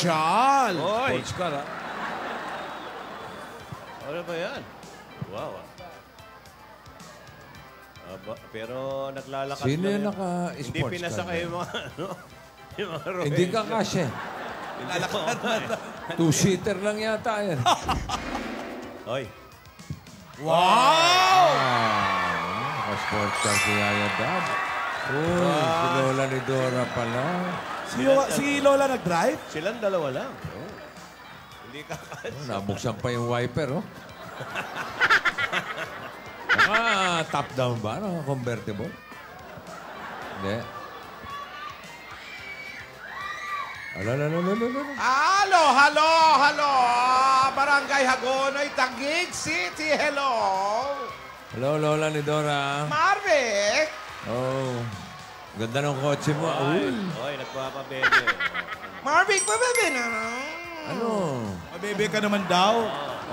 Social. Oy! Sports car, ha? Ano ba yan? Wow. Pero naglalakad Sino lang yung yan. naka-sports Hindi pinasakay car? yung mga, ano, yung mga Rohingya. Hindi ka kasya. Lalakad na. Two-seater lang yata yan. Oy. Wow! Naka-sports car si Yaya Dad. Uy, si Lola ni Dora pala. Si Lola nag-drive? Silang dalawa lang. Hindi ka Nabuksan pa yung wiper, oh. Top-down ba? Convertible? Hindi. Halo. Barangay Hagonoy, Taguig City. Hello. Hello, Lola ni Dora. Marvic. Oh, ganda ng kotse mo. Uy. Oy, nagpapabebe. Marvic, pabebe na. Ano? Mabebe ka naman daw.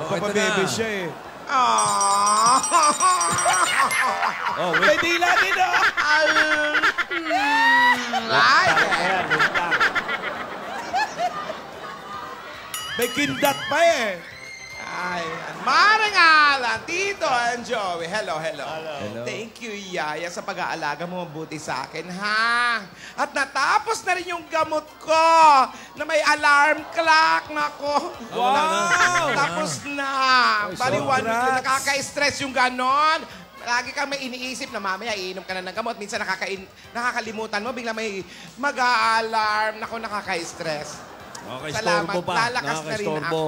Papabebe ito na. siya eh. Oh, May dila din ah. Ayan, luntang. May kindat pa eh. Marangalan, Tito and Joey. Hello. Hello. Thank you, Yaya, sa pag-aalaga mo mabuti sa akin, ha? At natapos na rin yung gamot ko na may alarm clock. Nako. Wow! Tapos na. Bali, 1 week na nakaka-stress yung ganon. Lagi kang may iniisip na mamaya iinom ka na ng gamot. Minsan nakakalimutan mo, bigla may mag-a-alarm. Nako, nakaka-stress. Nakaka-istorbo pa. Lalakas na rin Nakaka-istorbo.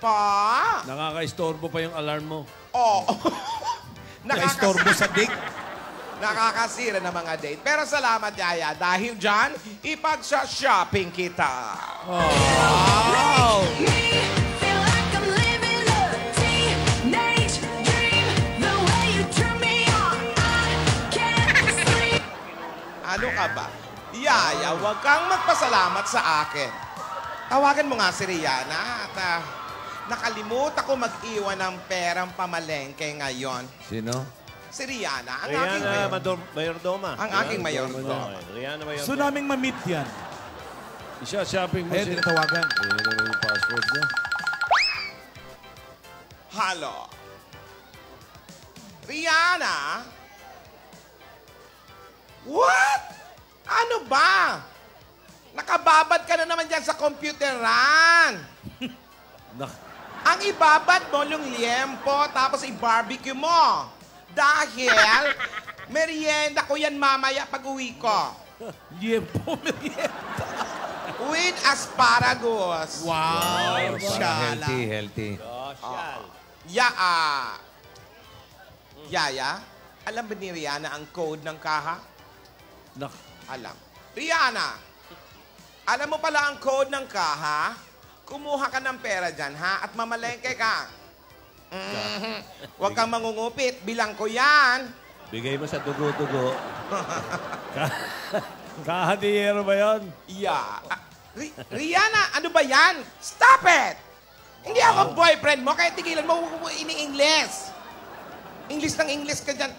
Pa? Nakaka-istorbo pa yung alarm mo. Oo. Naka-istorbo sa dick. Nakakasira ng mga date. Pero salamat, Yaya. Dahil dyan, ipag-shopping kita. Wow! Feel like I'm living a teenage dream. The way you turn me on, I can't sleep. Ano ka ba? Yaya, huwag kang magpasalamat sa akin. Tawagan mo nga si Rihanna at nakalimutan ko mag-iwan ng perang pamalengke ngayon. Sino? Si Rihanna, ang aking Mayordoma. Ang aking mayordoma. Rihanna Mayordoma. So naming ma-meet yan. Isa-shopping mo Ayun, sila. tawagan. Hindi naman yung password niya. Halo. Rihanna? What? Ano ba? Nakababad ka na naman dyan sa computeran. Ang ibabad mo yung liempo, tapos i-barbecue mo. Dahil, merienda ko yan mamaya pag uwi ko. Liempo, merienda. With asparagus. Wow! Para Shala. healthy. Social. Yaya, alam ba ni Rihanna ang code ng kaha? Nak. Alam. Rihanna, alam mo pala ang code ng kaha? Kumuha ka ng pera dyan, ha? At mamalengke ka. Huwag kang mangungupit. Bilang ko yan. Bigay mo sa dugo-dugo. Kahadiyero ba yun? Rihanna, ano ba yan? Stop it! Hindi ako boyfriend mo, kaya tigilan mo ini-English. English ng English ka dyan.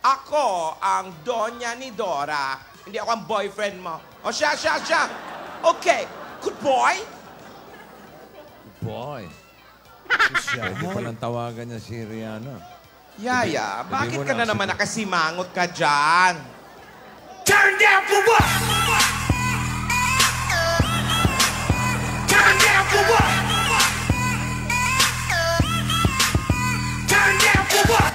Ako ang donya ni Dora. Hindi ako ang boyfriend mo. O siya. Okay, good boy. Boy. Pwede palang tawagan niya si Rihanna. Yaya, bakit mo ka na na naman nakasimangot ka dyan? Turn down for what? Turn down for what? Turn down for what?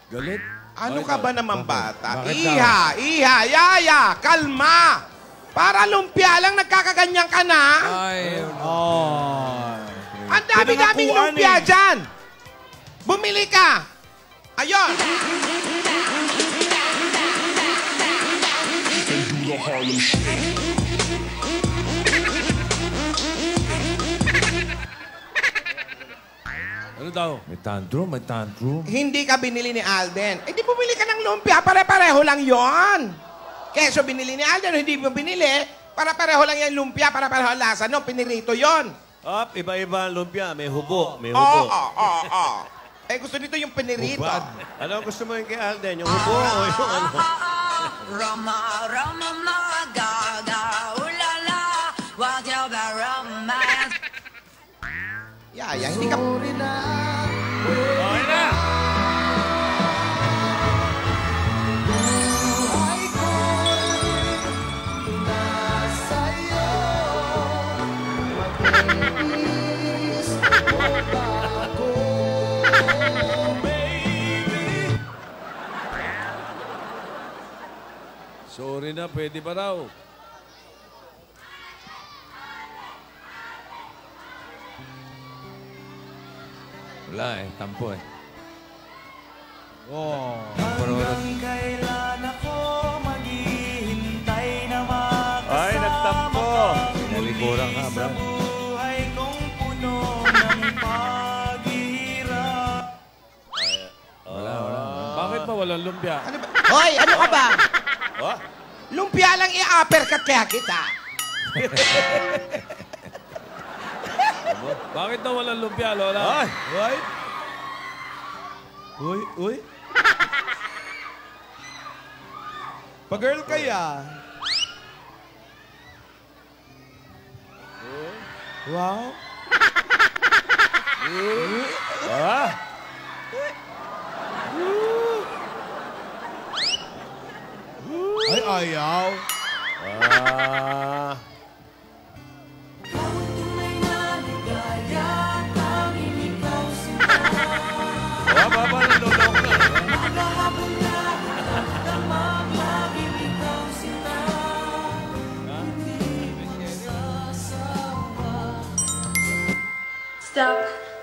Galit? Ano ka ba naman bata? Bakit Iha, Yaya, kalma. Para lumpia lang nagkakaganyan ka na. Ay, Oh. Ang dami-daming Pinangakuan lumpia eh. dyan. Bumili ka. Ayun. Ano daw? may tantrum. Hindi ka binili ni Alden. Eh di bumili ka ng lumpia, pare-pareho lang yon. Keso binili ni Alden, hindi mo binili, para-pareho lang yung lumpia, para-pareho ang lasa. No, pinirito yon. Iba-iba ang lumpia. May hubo. May Oo, hubo. oo. Eh gusto nito yung pinirito. Ano gusto mo yung kay Alden? Yung hubo o yung ano? Rama, rama, mga gaga, ulala, wag yaw yaya. Hindi ka... Okay na! Sorry na, pwede ba raw? Wala eh, tampo eh. Oh. Kailan ako maghihintay na Ay, nagtampo! Nalikuran ka, bro. buhay kong puno ng paghihirap. Wala, wala. Bakit ba walang lumpia? Ano ba? Hoy, ano ka ba? Oh, Lumpia lang i-uppercut kaya kita. Bakit daw walang lumpia, Lola? Ay! Uy! Uy, uy. Pa-girl kaya. Wow. Ah! Ay, ayaw. Ah! Baba, naluloko na. Stop,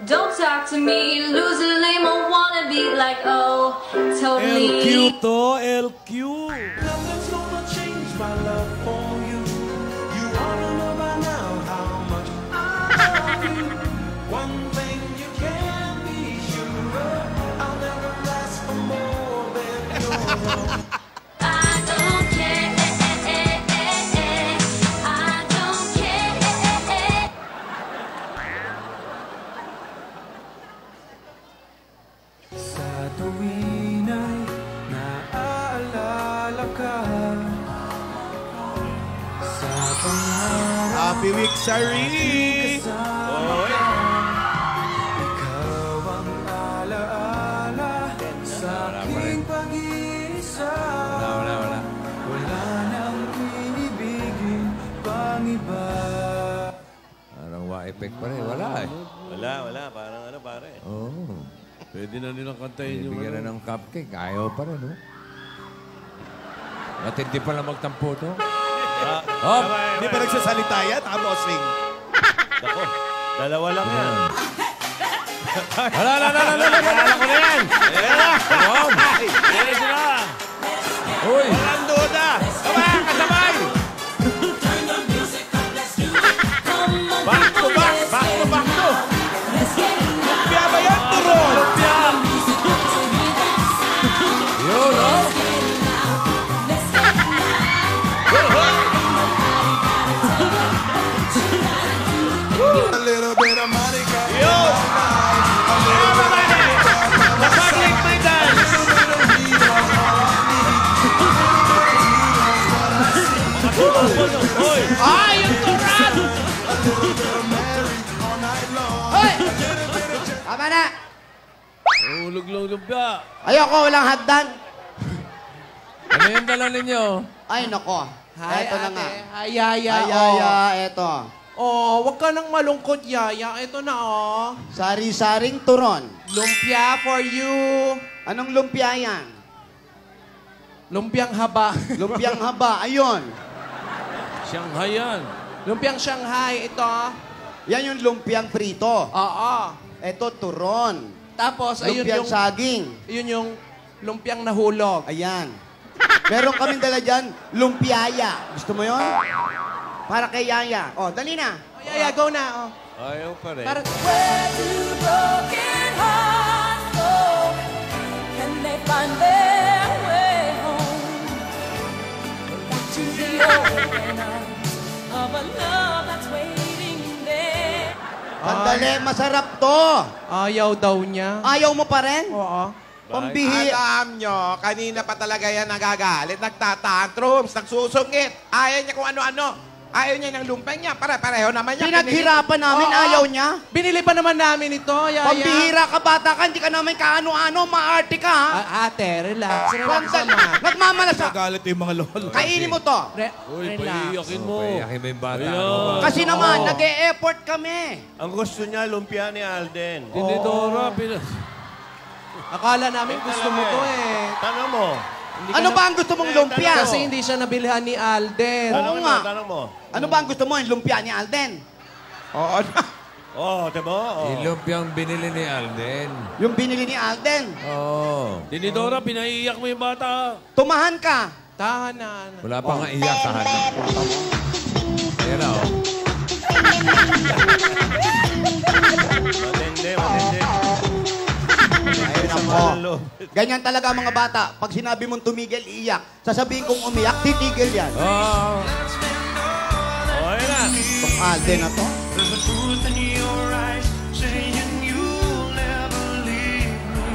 don't talk to me. Lose a lame, I wanna be like, oh, totally. LQ to, LQ. Nothing's gonna change my love for you. You ought to know by now how much I love you. One thing you can be sure of, I'll never last for more than your love. I don't care. I don't care. Sa tuwin ay naaalala ka. Sa pangarap Happy week, Sari. Oy! ikaw ang alaala sa aking pag-iisa. Wala. Wala nang inibigin pang iba. Parang wa-effect pa rin. Wala eh. Wala. Parang ano, pare. Oo. Pwede na nilang kantayin yung Bibigyan na ng cupcake. Ayaw pa rin, no? Matindi pala magtampo to. Hop! Hindi pa nagsasalita yan, Amosing. Ako, dalawa lang yan. Wala. Alam ko na yan! Ayan na! Hop! Ayan na! Uy! Walang duda! Sabay! Kasabay! Back to back! Back to back to! Lumpia ba yan, Turon? Yun, no? A little bit of Monica. Yo! Everybody! The public may dance! Hoy! Ay, yung turan! Hoy! Tama na. Ulog lang lumpia. Ayoko, walang hagdan. Ano yung dala ninyo? Ay, nako. Eto na nga. Hi, Yaya. Ay, yaya, eto. Oh, wag ka nang malungkot, Yaya. Ito na, oh. Sari-saring turon. Lumpia for you. Anong lumpia yan? Lumpiang haba. Lumpiang haba, ayun. Shanghai yan. Lumpiang Shanghai. Ito. Yan yung lumpiang prito. Oo. Eto, turon. Tapos, ayun Lumpiang yung... saging. Yun yung lumpiang nahulog. Ayan. Meron kaming dala dyan, lumpiaya. Gusto mo yon? Para kay Yaya. Oh, dali na. Oh, Yaya, go na, oh. Ayaw pa rin. Para... Where do broken hearts go? Can they find their way home? Back to the open arms of a love that's waiting there. Sandali, masarap to. Ayaw daw niya. Ayaw mo pa rin? Oo. Pambihi. Alam nyo, kanina pa talaga yan nagagalit, nagtatantrums, nagsusungit. Ayaw niya kung ano-ano. Ayaw niya ng lumpia niya. Pareho naman niya. Pinaghirapan namin, Oo. ayaw niya. Binili pa naman namin ito, Yaya. Pambihira ka, bata ka, hindi ka namin kaano-ano, maarte ka, ha? Ate, relax. Relax Sandali. naman. Nagmamalasa. Nagalit yung mga lolo. Kainin mo to. Uy, Relax. paiyakin mo. Payakin mo yung bata. Ayan. Ano ba? Kasi naman, nag-e-effort kami. Ang gusto niya, lumpia ni Alden. Tinidora, Akala namin gusto mo to eh. Tanong mo. Hindi ka Ano na- ba ang gusto mong lumpia? Kasi hindi siya nabilhan ni Alden. Oo nga. Tanong mo. Ano ba ang gusto mo, yung lumpia ni Alden? Oo. Oh, diba? Oh. Yung lumpiang binili ni Alden. Yung binili ni Alden. Oo. Tinidora, pinaiiyak mo yung bata. Tumahan ka. Tahanan. Wala pa nga iyak sa hanap. Ayan na, oh. Matindi, matindi. Ayun ako. Ganyan talaga ang mga bata. Pag sinabi mong tumigil, iiyak. Sasabihin kong umiyak, titigil yan. Oh. Oh, ayan na. Itong Alden na to. There's a truth in your eyes saying you'll never leave me.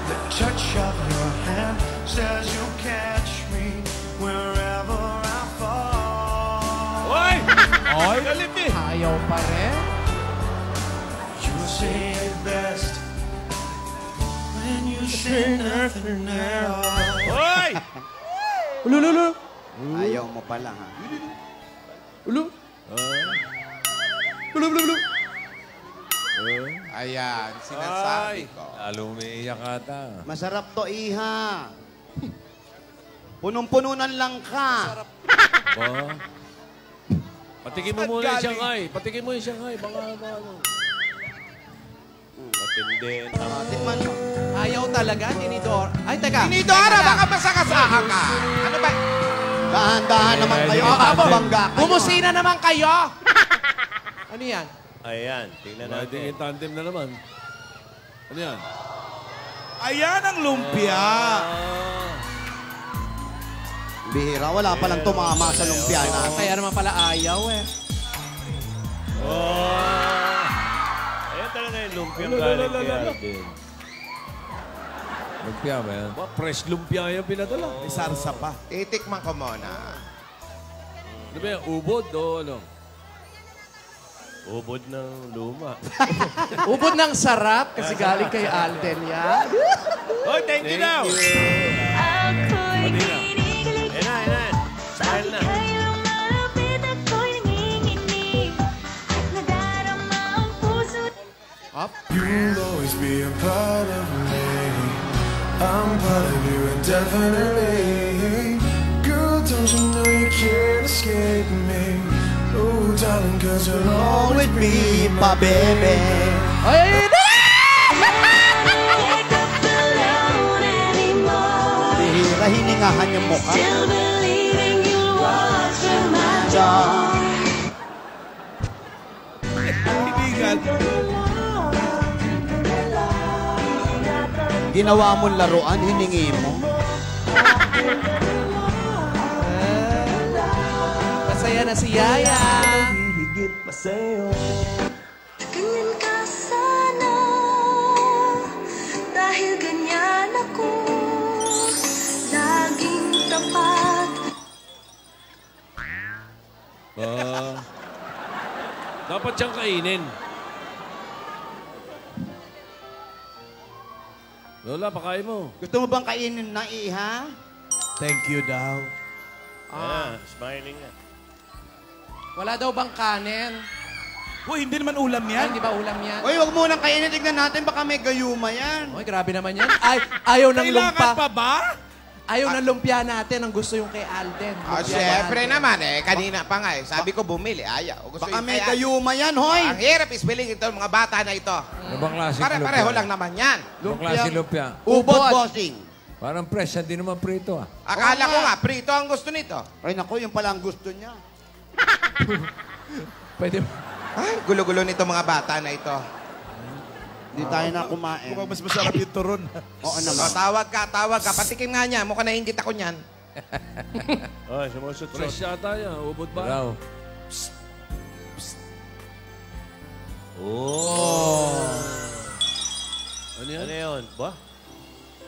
The touch of your hand says you'll catch me wherever I fall. Oy! Oy! Galit eh. Ayaw pa rin. You say it best when you say nothing at all. Oy! Ulululu. Ayaw mo pala, ha? Ulu. Ulu. Ayan, sinasabi ko. Lalo umiiyak ata. Masarap to, iha. Punong-pununan lang ka. Oh. Patikin mo muna yung Shanghai. Patikin mo yung Shanghai. Baka ano. Matindi. Tikman mo. Ayaw talaga, Tinidor. Ay, teka. Tinidora, baka masakasahan ka. Ano ba? Dahan-dahan naman kayo. Ay, Makabangga kayo. Bumusina naman kayo. Ano yan? Ayan, tingnan Pwede natin. yung tandem na naman. Ano yan? Ayan ang lumpia. Bihira, wala palang tumama sa lumpia natin. Kaya naman pala ayaw eh. Oh! Ayan talaga yung lumpiang galing kay Alden. Lumpia ba yan? Fresh lumpia yung pinadala. May sarsa pa. Titikman ko muna. Ano ba yan? Ubod o ano? Ubod ng luma. Ubod ng sarap kasi galing kay Alden yan. Oh, thank you daw! Ako'y kinikilig Ayan na, ayan na. Smile na. kayong malapit ako'y nanginginig at nadarama ang puso. You'll always be a part of me. I'm part of you indefinitely. Girl, don't you know you can't escape me? Oh, darling, 'cause you'll always Always be my baby. Ay, Wake up alone anymore. Bihira, hiningahan yung mukha. Still believing you'll walk through my door. Kaibigan. Ginawa mong laruan, hiningi mo. masaya na si Yaya. Ganyan ka sana, dahil ganyan ako, laging tapat. Dapat siyang kainin. Lola, pakain mo. Gusto mo bang kainin na, iha? Thank you daw. Ayan, smiling na. Wala daw bang kanin? Uy, hindi naman ulam Ay, yan. hindi ba ulam yan? Uy, wag mo nang kainin. Tignan natin, baka may gayuma yan. Oy, grabe naman yan. Ay, ayaw ng Kailangan lumpa. pa ba? Ayaw ng lumpia natin. Ang gusto yung kay Alden. Ah, Lumpia syempre Alden. naman eh. Kanina pa nga eh. Sabi ko bumili. Ayaw. Gusto Baka yung may kaya. gayuma yan, hoy. Ang hirap ispilling ito mga bata na ito. Ano bang klaseng lumpia? Pare-pareho lang naman yan. Anong klaseng lumpia? Ubod, bossing. Parang fresh, hindi naman prito ah. Akala Oo ko nga. nga, prito ang gusto nito. Ay, naku, yung pala ang gusto niya. Pwede. Ay, gulo-gulo nito mga bata na ito. Hindi tayo na kumain. Mukhang mas masarap yung turon. Oo So, naman. tawag ka. Patikim nga niya. Mukhang nainggit ako niyan. Oh, sumusot-sot. Fresh yata yan. Ubod ba? Raw. Ano yan? Ano yun? Ba?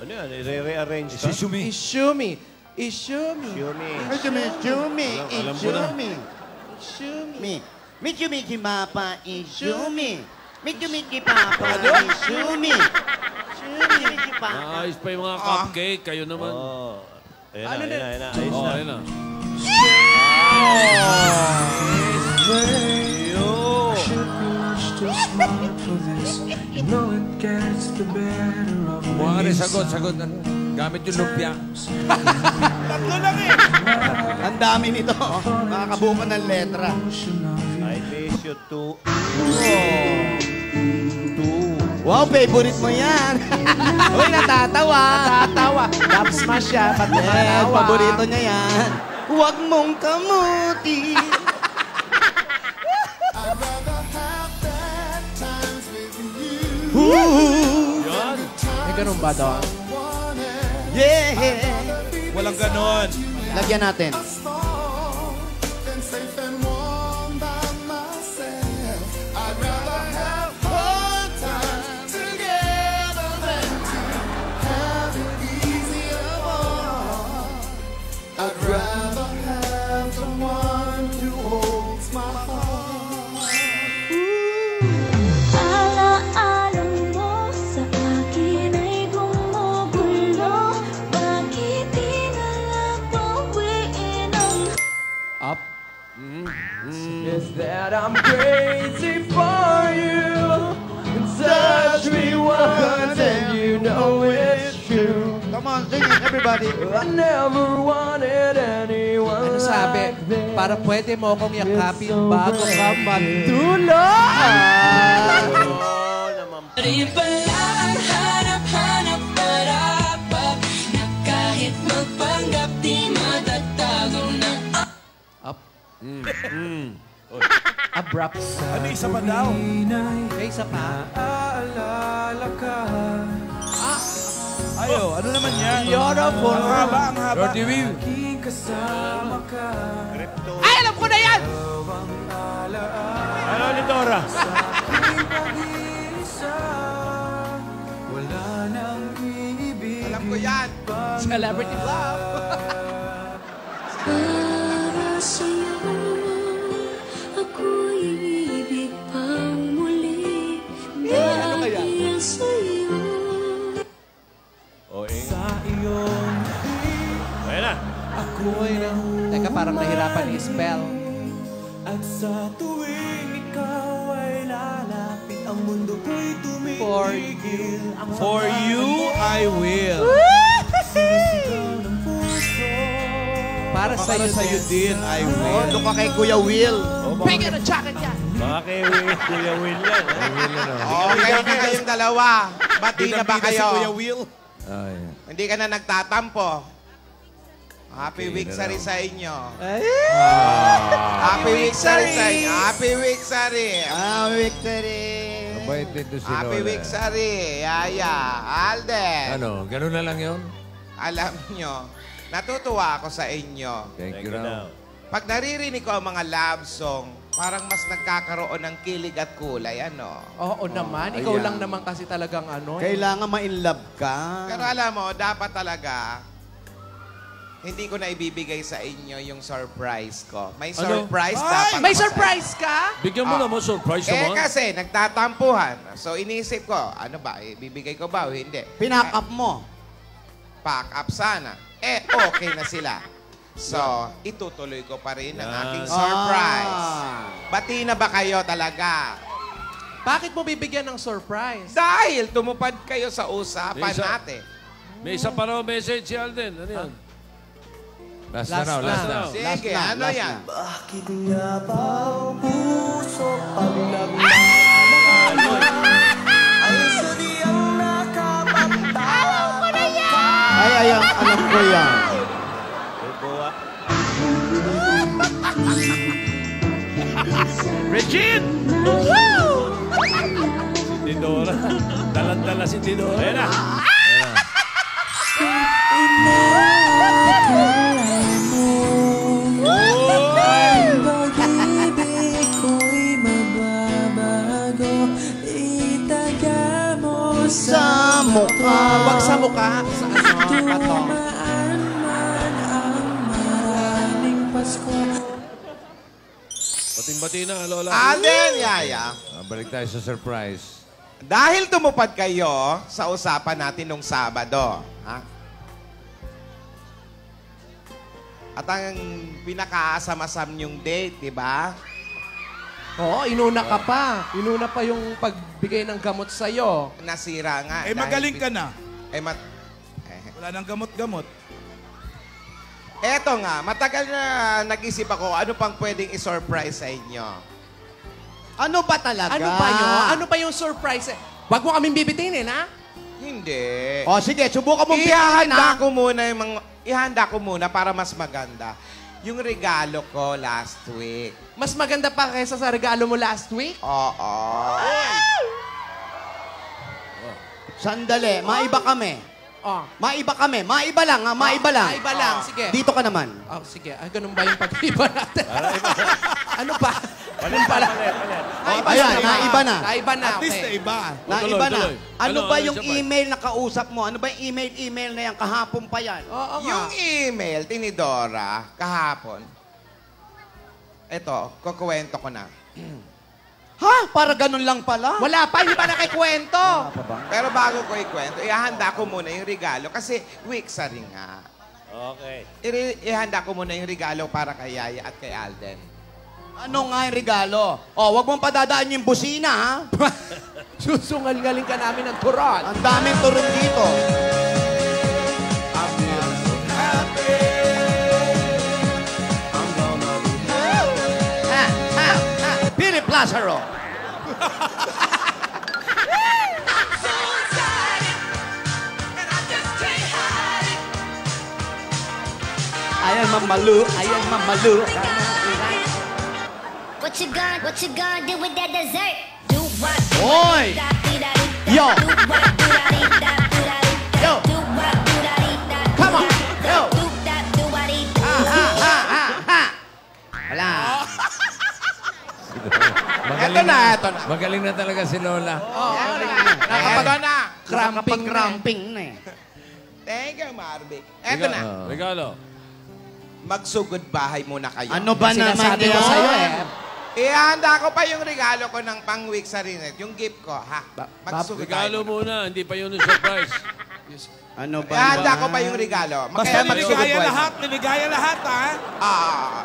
Ano yan? I-rearrange ka? Ishumi. Ishumi. Yumi. Chumi, chumi, Alam ko na. chumi. Mi. Michi Michi Papa Ishumi. Michi Michi Papa Ishumi. Michi Michi Papa. Ayos pa yung mga cupcake. Kayo naman. Oh. Ayan Ano na, na? ayan na. Ayos Oh, na. ayun na. Mga rin, sagot. Ano? Gamit yung lumpia. Tatlo lang eh. Ang dami nito. Makakabuo pa ng letra. I miss you too. Wow, favorite mo yan. Uy, natatawa. Tatawa. Love smash siya. Ba't Yes, tumatawa? paborito niya yan. Huwag mong kamuti. Yan. May ganun ba doon? Yeah. Walang ganon. Lagyan natin. Ala-alang mo sa akin ay gumugulo. Bakit di na lang bawiin ang Up. Is that I'm crazy for you. Touch me once and you know it's true. Come on, sing it, everybody. I never wanted anyone Ano sabi? like this. Para pwede mo akong yakapin bago ka matulog. Oh, naman. Rin pala ang hanap-hanap parapat na kahit magpanggap di matatago na Up. Abrupt. Ano isa pa daw? May isa pa. Aalala ka. Ayo, ano naman yan? Beautiful. Ang haba, ang haba. Lord Will. Aking kasama ka. Ay, alam ko na yan! Ano ni Dora? Pag-iisa. Wala nang ibig. Alam ko yan. Celebrity love. para sa'yo. Ako'y ibig pang muli. Ano kaya? Dahil sa'yo. Oh, eh. Sa iyong Ayan na. Ako'y nang... Teka, parang nahirapan i-spell. at sa tuwing ikaw ay lalapit, ang mundo ko'y For tumigil. Ang For you, I will. sisigaw ng puso. Para Para sa'yo sa'yo din. din, I Oh, will. doon ka kay Kuya Will. Bigyan ng jacket niya. Baka kay Kuya Will yan. Okay na kayong dalawa. Bati na ba kayo? Si Kuya Will. Ay. Hindi ka na nagtatampo. Happy week sa rin sa inyo. Happy week sa rin sa inyo. Happy week sa rin. Ah, victory. Mabait dito si Happy Lola. week sa rin. Yaya, Alden. Ano, ganun na lang yun? Alam nyo, natutuwa ako sa inyo. Thank you Thank you now. now. Pag naririnig ko ang mga love song, parang mas nagkakaroon ng kilig at kulay, ano? Oo naman. Ikaw ayan. lang naman kasi talagang ano. Kailangan ma-inlove ka. Pero alam mo, dapat talaga, hindi ko na ibibigay sa inyo yung surprise ko. May surprise dapat. May ako sa- surprise ka? Bigyan mo naman, surprise naman. kasi nagtatampuhan. So inisip ko, ano ba, ibibigay ko ba o hindi? Pinak up mo. Pack up sana. Okay na sila. So, itutuloy ko pa rin ang aking surprise. Bati na ba kayo talaga? Bakit mo bibigyan ng surprise? Dahil tumupad kayo sa usapan May isa- natin. May isa pa raw message si Alden. Ano yan? Last na now, last na. Sige, na, ano last yan? na. Bakit nga ba ang puso pag nagmamahal ay sadyang nakapagtapos? Ay, alam ko yan. Buwa. Regine! Si Dora. Dalan-dala si Dora. Ayan na. Pag-ibig ko'y mababago, itaga mo Sa mukha. Wag sa mukha. Sa ano? Pato. Tumaan man ang maraming Pasko. Bating-bati na, Lola. Alden, Yaya. Balik tayo sa surprise. Dahil tumupad kayo sa usapan natin nung Sabado, ha? At ang pinakaasam-asam yung date, di ba? Oo, inuna ka pa. Inuna pa yung pagbigay ng gamot sa'yo. Nasira nga. Eh, magaling ka na. Wala nang gamot-gamot. Eto nga, matagal na nag-isip ako ano pang pwedeng i-surprise sa inyo. Ano ba talaga? Ano pa yun? Ano pa yung surprise? Wag mo kaming bibitinin, ha? Hindi. O sige, subukan mong piyahan, Ihanda ko muna yung ihanda ko muna para mas maganda. Yung regalo ko last week. Mas maganda pa kaysa sa regalo mo last week? Oo. Sandali, maiba kami. Oh. Maiba kami. Maiba lang, ha? Maiba lang. Maiba lang, sige. Dito ka naman. Oh, sige. Ay, ganun ba yung pag-iba natin? Ano ba? Ganun pala. Ayan, naiba na. Naiba na, At least okay. iba. Naiba na. tuloy. Ano Ano, ba ano yung siya ba? email na kausap mo? Ano ba yung email na yan? Kahapon pa yan. Oo nga. Yung email, tinidora, kahapon. Ito, kukuwento ko na. Ha? Para ganun lang pala? Wala pa, hindi pa nakikwento. Pero bago ko ikwento, ihanda ko muna yung regalo kasi week sa rin nga. Okay. Ihanda ko muna yung regalo para kay Yaya at kay Alden. Ano nga yung regalo? O, wag mong padadaan yung busina, ha? Susungal-galing ka namin ng turon. Ang daming turun dito. Philip Lazaro. Ayan, mamalu. Ayan, mamalu. What you gonna do with that dessert? Do what? Oy! Yo! Yo! Come on! Yo! Wala. Ito na. Magaling na talaga si Lola. Ito na. Cramping na eh. Thank you, Marvic. Ito na. Regalo. Magsugod bahay muna kayo. Ano ba naman Sinasabi ko yun? sa'yo eh. Ihanda ko pa yung regalo ko ng pang-week sa Rinet. Yung gift ko, ha? Magsugod Regalo tayo. muna, hindi pa yun yung surprise. Ano ba Ihanda naman? ko pa yung regalo. Basta Kaya magsugod niligaya buhay. lahat, niligaya lahat, ha?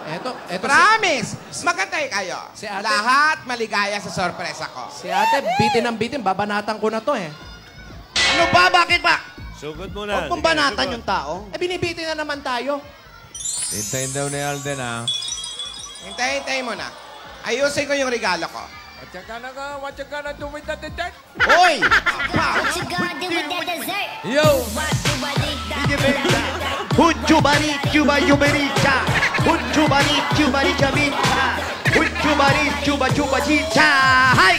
Eto Promise! Magantay kayo. Si ate- Lahat maligaya sa sorpresa ko. si ate, bitin ng bitin, babanatan ko na to eh. Ano ba? Bakit ba? Sugod muna. Huwag mong banatan yung tao. Eh, binibitin na naman tayo. Hintayin daw ni Alden, ha? Hintay mo na. Ayusin ko yung regalo ko. What you gonna do with that dessert? Hoy! What you gonna do with that dessert? Yo! Hujubari, juba, jubericha. Hujubari, jubari, jabincha. Hujubari, juba, juba, chicha. Hay!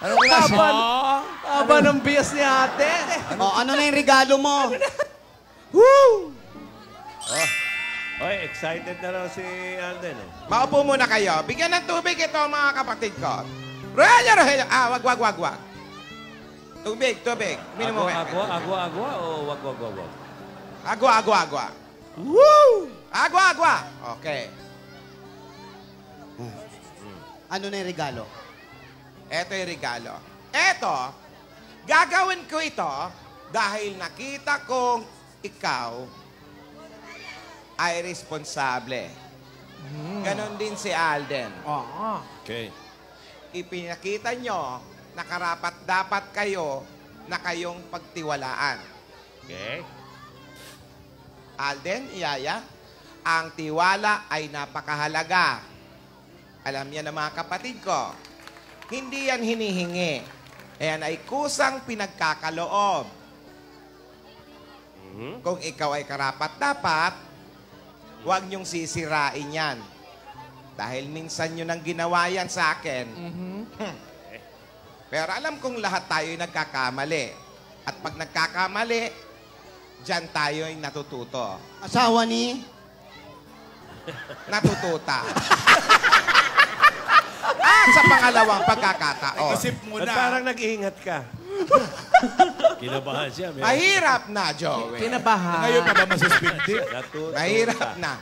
Anong klase? Aba ng bias ni ate. O, ano na yung regalo mo? Oy, excited na raw si Alden. Eh. Maupo muna kayo. Bigyan ng tubig ito, mga kapatid ko. Rogelio, Rogelio. Wag. Tubig. Minum mo. Agwa o wag. Agwa. Woo! Agwa. Okay. Ano na yung regalo? Ito yung regalo. Ito, gagawin ko ito dahil nakita kong ikaw ay responsable. Ganon din si Alden. Oo. Okay. Ipinakita nyo na karapat-dapat kayo na kayong pagtiwalaan. Okay. Alden, Yaya, ang tiwala ay napakahalaga. Alam niya ng mga kapatid ko, hindi yan hinihingi. Ayan ay kusang pinagkakaloob. Kung ikaw ay karapat-dapat, huwag niyong sisirain yan. Dahil minsan nyo nang ginawa yan sa akin. Pero alam kong lahat tayo ay nagkakamali. At pag nagkakamali, dyan tayo ay natututo. Asawa ni? Natututa. At sa pangalawang pagkakataon, Isip mo Ba't na. parang nag-iingat ka? Kinabahan siya. mahirap na, Joey. Kinabahan. Ngayon pa ba masuspindi? Mahirap na.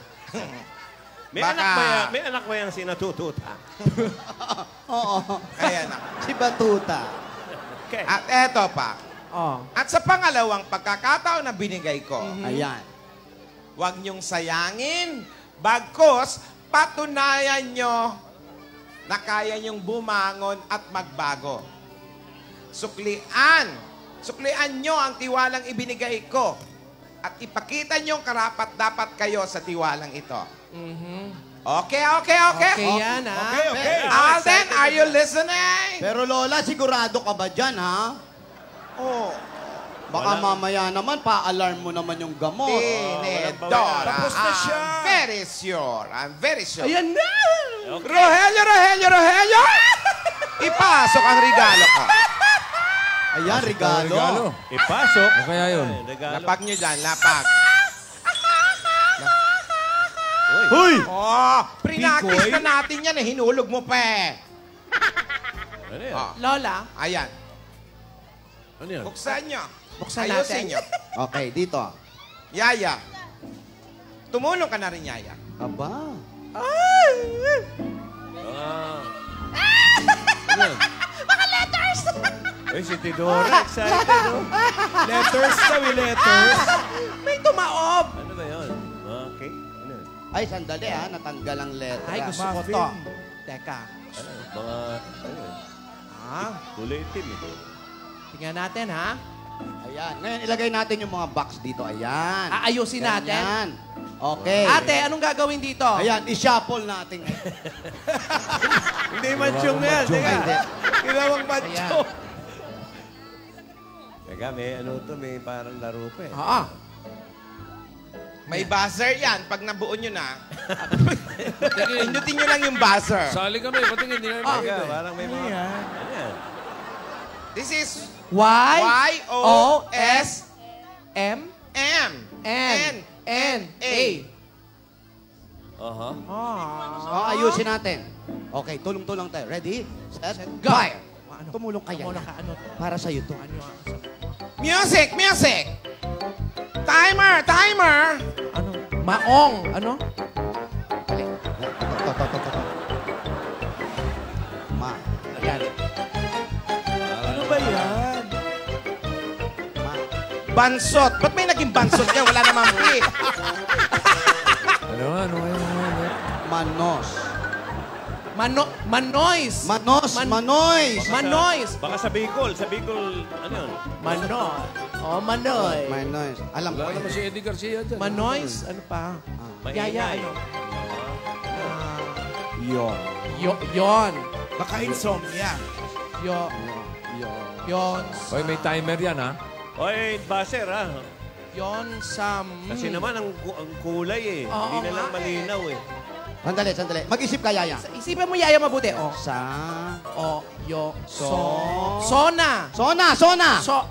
May anak ba yan si Natututa? Oo. Ayan na. Si Batuta. Okay. At eto pa. Oh. At sa pangalawang pagkakataon na binigay ko, Ayan. huwag niyong sayangin, bagkus patunayan niyo na kaya niyong bumangon at magbago. Suklian niyo ang tiwalang ibinigay ko at ipakita niyong karapat-dapat kayo sa tiwalang ito. Okay? Okay yan, ha? Okay. Alden, are you listening? Pero Lola, sigurado ka ba dyan, ha? Oh, Baka mamaya naman, pa-alarm mo naman yung gamot. Tinedora. Tapos na siya. I'm very sure. Ayan na! Rogelio! Ipasok ang regalo ko. Ayan, regalo. Ipasok. Ano kaya yun? Ay, regalo. Lapag nyo dyan, lapag. Huy! Oh, prinaktis na natin yan eh. Hinulog mo pa eh. Ano yan? Oh, Lola, ayan. Ano yan? Buksan nyo. Buksan Ayusin natin. nyo. Okay, dito. Yaya. Tumulong ka na rin, Yaya. Aba. Ano yan? Ay, si Tidora. Excited, oh. Letters daw, letters. may tumaob! Ano ba yun? Okay. Ano yun? Ay, sandali, ha? Natanggal ang letra. Ay, gusto ko Muffin. to. Teka. Ano? Mga, ano yun? Ah, Kulay itim, eh. tingnan natin, ha? Ayan. Ngayon, ilagay natin yung mga box dito. Ayan. Aayusin natin. Ayan. Okay. Ate, anong gagawin dito? Ayan, i-shuffle natin. Hindi manchong na yan. Ay, hindi. Ginawang manchong. Teka, may ano to, may parang laro pa eh. Oo. May buzzer yan. Pag nabuo nyo na, pindutin nyo lang yung buzzer. Sali kami, patingin. Hindi namin Teka, makita eh. parang may mga... Ano yan? This is Y-O-S M N-N-A. Aha. Oh, ayusin natin. Okay, tulong-tulong tayo. Ready? Set, Go. fire. Ano? Tumulong kaya. Tumulong ka, ano? Para sa'yo to. Ano? Music! Timer! Ano? Maong. Ano? Ma. Ayan. Ano ba yan? Ma. Bansot. Ba't may naging bansot yan? Wala namang P. Ano? Manos. Manois. Manoys. Baka sa Bicol, ano yun? Manoy. Oh, Manoy. Manoys. Alam ko. Wala naman si Eddie Garcia dyan. Manois. Ano pa? Yaya, ano? Yon. Yon. Baka insomnia. Yon. Hoy, may timer yan, ha? Oy, baser, ha? Yon Sam. Kasi naman, ang kulay, eh. Oo Hindi na lang nga, eh. malinaw, eh. Sandali. Mag-isip ka, Yaya. Isipin mo, Yaya, mabuti. Oh. Sa... Sona. Sona.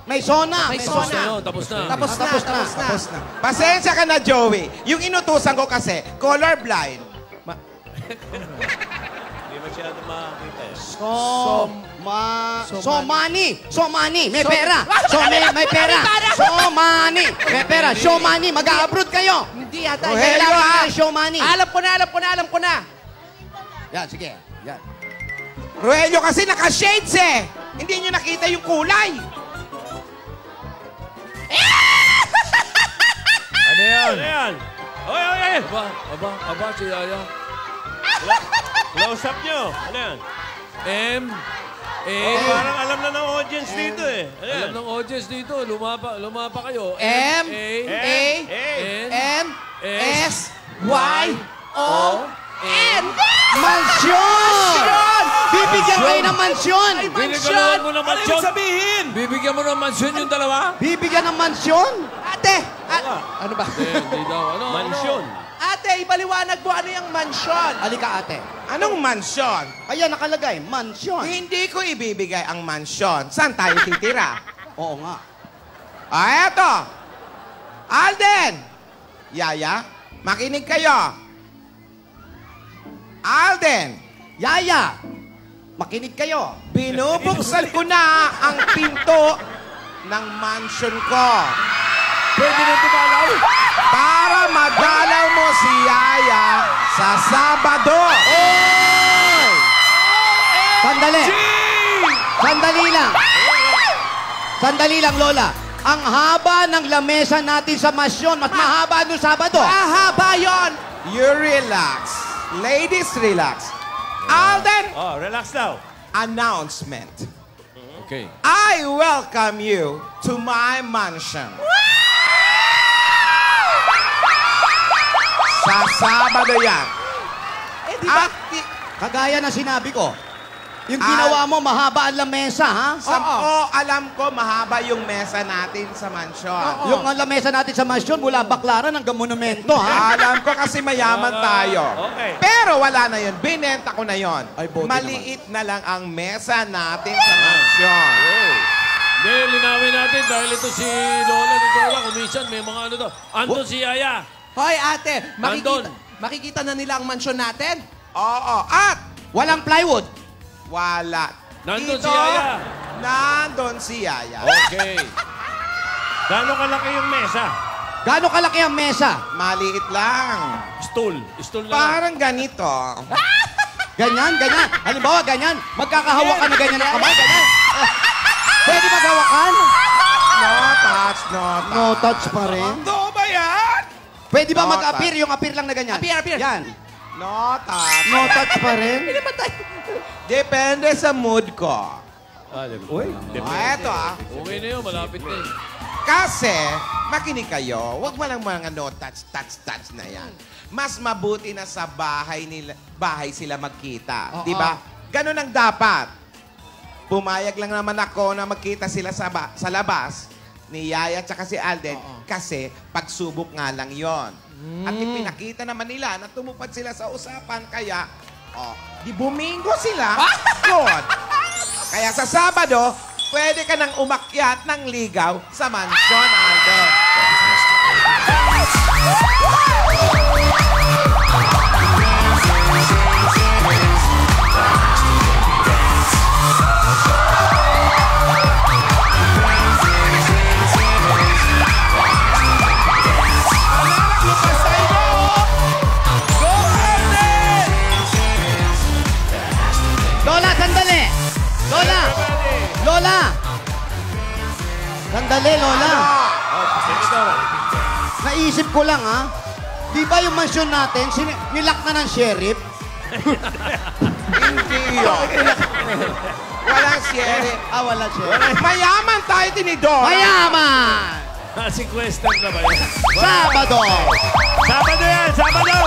May sona. May Tapos sona. na yun, tapos na. Tapos na. Pasensya ka na, Joey. Yung inutusan ko kasi, colorblind. Hindi masyado makakita, eh. Somani. May pera. May pera. Somani. May pera. Showmani. Mag-a-abroad kayo. Hindi yata. Rogelio, Kailangan ng showmani. Alam ko na. Yan, sige. Yan. Rogelio kasi naka-shades eh. Hindi nyo nakita yung kulay. Ano yan? Ano yan? Oy! Aba, si Yaya. Close up nyo. Ano yan? Parang alam na ng audience dito, eh. Ano yan? Alam ng audience dito, lumapa kayo. M-A-N-S-Y-O-N. Mansyon! Bibigyan kayo ng mansyon! Binigyan mo ng Ano mansyon. yung sabihin? Bibigyan mo ng mansyon yung dalawa? Bibigyan ng mansyon? Ate! Ano ba? Hindi daw. Ano? Mansyon. Ate, ipaliwanag mo ano yung mansyon. Halika, ate. Anong mansyon? Ayan, nakalagay. Mansyon. Hindi ko ibibigay ang mansyon. Saan tayo titira? Oo nga. Eto! Alden! Yaya, makinig kayo. Alden! Yaya! Makinig kayo. Binubuksan ko na ang pinto ng mansion ko. Pwede na tumalaw. Para madalaw mo si Yaya sa Sabado. Sandali. Sandali lang, Lola. Ang haba ng lamesa natin sa Masyon. Mas mahaba nung Sabado. Mahaba yon. You relax. Ladies, relax. Alden, Oh, relax now. announcement. Okay. I welcome you to my mansion. Sa Sabado yan. At Kagaya na sinabi ko, yung ginawa mo, mahaba ang lamesa, ha? alam ko, mahaba yung mesa natin sa mansyon. Yung lamesa natin sa Masyon, mula Baklaran hanggang Monumento, ha? Alam ko kasi mayaman tayo. Okay. Pero wala na yun. Binenta ko na yun. Ay, buti Maliit na lang ang mesa natin sa mansyon. Hindi, linawin natin dahil ito si Lola ni Lola, kumisan, may mga ano daw. Andun si Yaya. Hoy, ate, Nandun. makikita na nila ang mansyon natin? Oo. At Walang plywood. wala. Nandun Dito, si Yaya. Nandun si Yaya. Okay. Gano'ng kalaki yung mesa? Gaano kalaki ang mesa? Maliit lang. Stool. Stool na lang. Parang ganito. Ganyan. Halimbawa, ganyan. Magkakahawak ka na ganyan ang kamay, ganyan. Pwede maghawakan? No touch, no touch. No touch pa rin. Ano ba yan? Pwede ba No mag-appear yung appear lang na ganyan? Appear. Yan. No touch. No touch pa rin? Depende sa mood ko. Uy, Eto Okay na yun, malapit na yun. Kasi, makinig kayo, huwag mo lang mga no touch na yan. Mas mabuti na sa bahay sila magkita. Di ba? Ganun ang dapat. Pumayag lang naman ako na magkita sila sa labas ni Yaya at si Alden kasi pagsubok nga lang yon. At ipinakita naman nila na tumupad sila sa usapan kaya di bumingo sila. Good. Kaya sa Sabado, pwede ka nang umakyat ng ligaw sa mansyon, Alden. Lola, sandali! Lola! Sandali, Lola. Naisip ko lang, ha? Di ba yung mansyon natin, nilak na ng sheriff? Hindi yun. Walang sheriff. Wala sheriff. Mayaman tayo, Tinidor. Mayaman! sequester na ba yun? Sabado! Sabado yan! Sabado!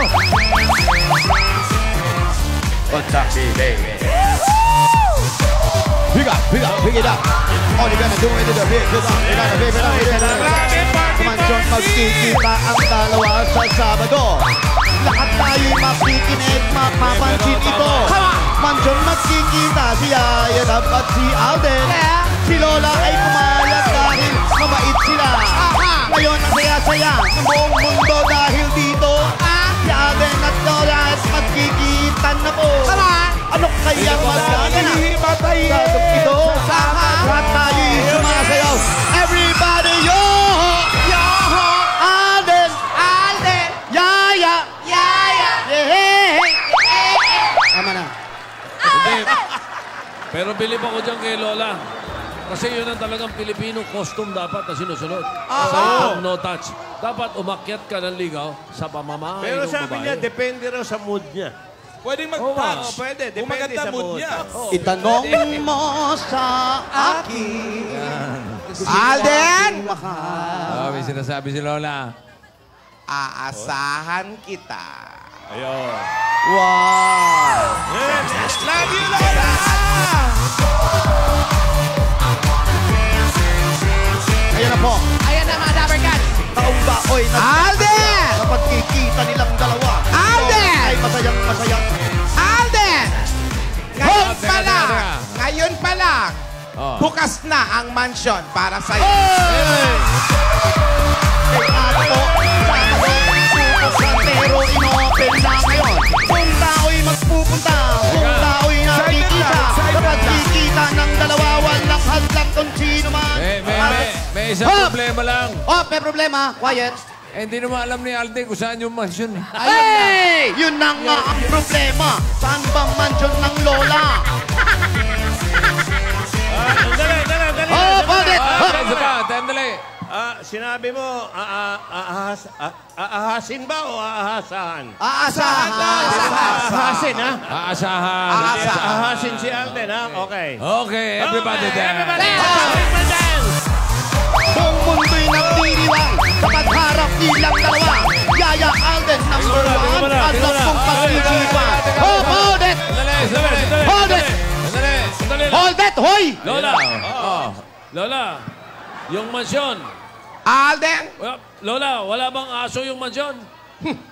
Pick it up. All you gonna do is the big it up. You gotta pick it up, pick it up. Mansyon, magkikita ang dalawa sa Sabado. Lahat tayo'y mapikinig, mapapansin ito. Mansyon, magkikita si Yaya at si Alden. Si Lola ay pumayag dahil mabait sila. Ngayon ang saya-saya ng buong mundo dahil dito. Si Alden at Lola at magkikita na po. Ano kaya magkakana? Sabado ito. Lahat tayo'y sumasayaw. Everybody, yo! Yo! Alden! Alden! Yaya! Yaya! Yeah! Tama na. Hindi. Pero bilib ako dyan kay Lola. Kasi yun ang talagang Pilipino costume dapat na sinusunod. Sa itong no touch. Dapat umakyat ka ng ligaw sa pamamahay Pero ng sabi babae. niya, depende raw sa mood niya. Pwedeng mag-touch. Pwede. Kung Depende maganda sa mood niya. Itanong mo sa akin. Alden! May sinasabi si Lola. Aasahan kita. Ayun. Wow! Love you, Lola! Ayan na po. Ayan na mga Dabber Cats. Taong baoy na Alden! kapag kikita nilang dalawa. Alden! Ay masayang masaya. Alden! Ngayon Teka, pa lang. teka. Ngayon pa lang. Oh. Bukas na ang mansyon para sa'yo. Kay ate po, Sabado, pero inopen na ngayon. Kung tao'y magpupunta, kung tao'y nakikita, kapag kikita ng dalawa, walang hadlang kung sino man. May isang Hop! problema lang. Oh, may problema. Quiet. Eh, hindi naman alam ni Alden kung saan yung mansion. Hey! Yun na nga ang problema. Saan bang mansion ng lola? Dali. Oh, bakit? Isa pa, tandali. Sinabi mo, aahasin ba o aahasahan? Aasahan. Aahasin, ha? Aasahan. Aahasin si Alden, ha? Okay. Okay, everybody dance. Buong mundo'y nagdiriwang kapag harap nilang dalawa. Yaya Alden, number 1. At lampong pag-isipan. Oh, hold it! Hold it! Hold it, hoy! Lola! Lola, yung mansyon. Alden? Lola, wala bang aso yung mansyon?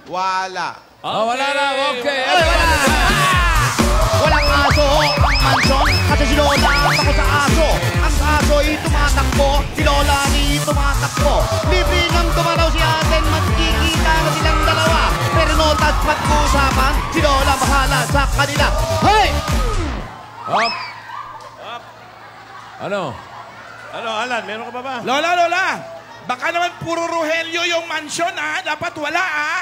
Wala. Wala na. Okay, everybody dance. Walang aso ang mansyon kasi si Lola ako sa aso. Ang aso ay tumatakbo, si Lola ay tumatakbo. Libre nang dumaraw si Alden, magkikita na silang dalawa. Pero no touch pag-usapan, si Lola bahala sa kanila. Hey! Up. Ano? Ano, Alan, meron ka pa ba? Lola! Baka naman puro Rogelio yung mansion, ha? Dapat wala, ha?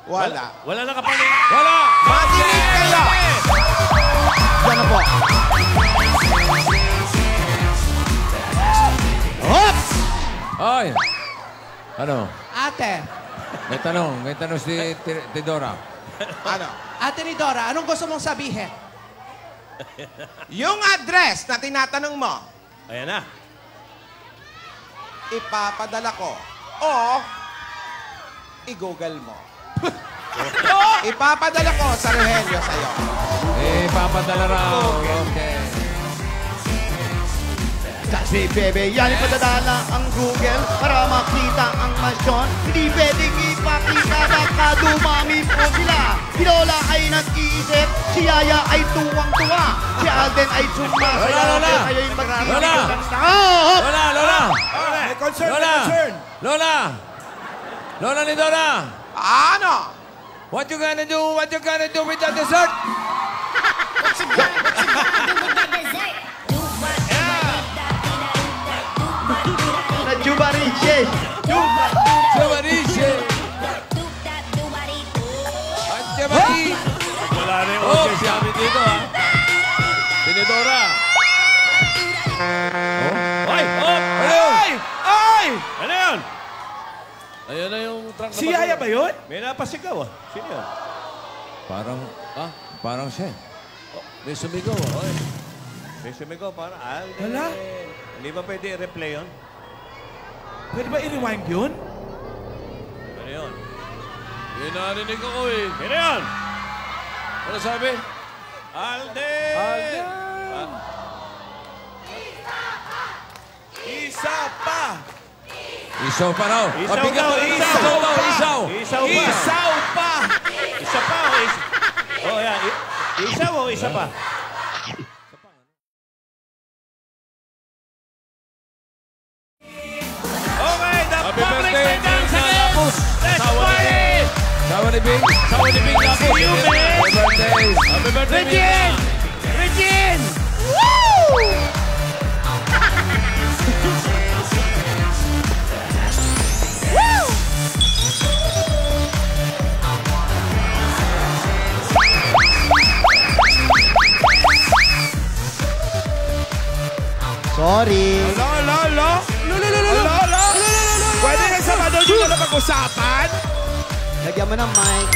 Wala. Wala na kapalit. Wala! Makinig kayo! Yan na po. Hop! Ay! Ano? Ate, May tanong si Tidora. Ano? ate ni Dora, anong gusto mong sabihin? Yung address na tinatanong mo, Ayan na. ipapadala ko. O, i-google mo. Ipapadala ko sa Rogelio sa'yo. Papadala raw. Okay. Kasi bebe, yan ipadadala ang Google para makita ang mansyon. Hindi pwedeng ipakita, baka dumami po sila. Si Lola ay nag-iisip, si Yaya ay tuwang-tuwa. Si Alden ay sumasayaw. Lola! Kayo'y magkikita. Lola! Oh! Lola! May concern, Lola! Lola! Lola ni Dora! Ano? What you gonna do? What you gonna do with the dessert? Na Jubariches. Jabariche! Ang Jabari! Wala rin yung Oh, audience namin dito, ha? Tinidora! Hoy! Ay! Ay! Ano yun? Ayan na yung truck na Si Yaya ba yun? May napasigaw, ah. Sino yun? Parang siya. May sumigaw, ah. May sumigaw, parang Alden. Wala. Hindi ba pwede i-replay yun? Pwede ba i-rewind yun? Ano yun? Yun narinig ako eh. Sino yun? Ano sabi? Alden! Alden! Isa pa! Isaw pa raw. Isaw Bigyan daw, mo ng isaw isaw daw, pa. isaw. Isaw pa. Isaw pa! Isa pa o isa? Oh, yan. Isa o isa pa? Okay, the Happy public birthday, may dance Bing again! Lapus. Let's Sawa ni party! Sawa ni Bing. Sawa ni Bing Lapus. See you, man. Happy birthday. Happy birthday, Bing. Regine! Sorry. Lo! Pwede na sa madon yung na pag-usapan? Lagyan mo ng mic.